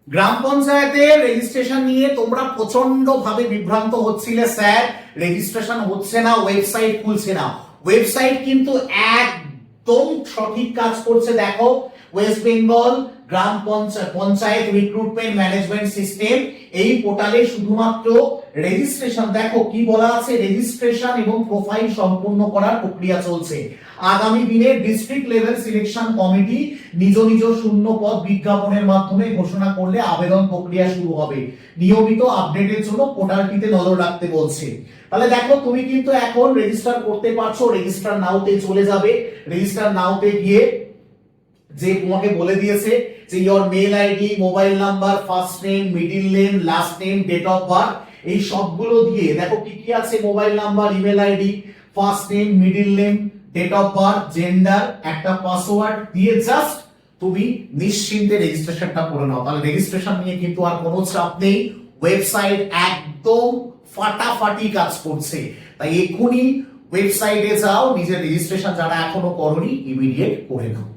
গ্রাম পঞ্চায়েতের রেজিস্ট্রেশন নিয়ে তোমরা প্রচন্ড ভাবে বিভ্রান্ত হচ্ছিলে, স্যার রেজিস্ট্রেশন হচ্ছে না, ওয়েবসাইট খুলছে না। ওয়েবসাইট কিন্তু একদম সঠিক কাজ করছে। দেখো, ওয়েস্ট বেঙ্গল গ্রাম পঞ্চায়েত রিক্রুটমেন্ট ম্যানেজমেন্ট সিস্টেম, এই পোর্টালে শুধুমাত্র রেজিস্ট্রেশন, দেখো কি বলা আছে, রেজিস্ট্রেশন এবং প্রোফাইল সম্পূর্ণ করার প্রক্রিয়া চলছে। আগামী দিনে ডিস্ট্রিক্ট লেভেল সিলেকশন কমিটি নিজ নিজ শূন্য পদ বিজ্ঞাপনের মাধ্যমে ঘোষণা করলে আবেদন প্রক্রিয়া শুরু হবে। নিয়মিত আপডেটের জন্য পোর্টালটিতে নজর রাখতে বলছে। তাহলে দেখো, তুমি কিন্তু এখন রেজিস্টার করতে পারছো। রেজিস্টার নাওতে চলে যাবে। রেজিস্টার নাওতে গিয়ে যে তোমাকে বলে দিয়েছে যে your mail ID, mobile number, first name, middle name, last name, date of birth, এই সবগুলো দিয়ে দেখো কি কি আছে, mobile number, email ID, first name, middle name, date of birth, gender, একটা পাসওয়ার্ড দিয়ে জাস্ট তুমি নিশ্চিন্তে রেজিস্ট্রেশনটা করে নাও। তাহলে রেজিস্ট্রেশন নিয়ে কিন্তু আর কোনো চাপ নেই। ওয়েবসাইট একদম ফাটাফাটি কাজ করছে। তাই এক্ষুনি ওয়েবসাইটে যাও, নিজের রেজিস্ট্রেশন যারা এখনো করোনি ইমিডিয়েট করে নাও।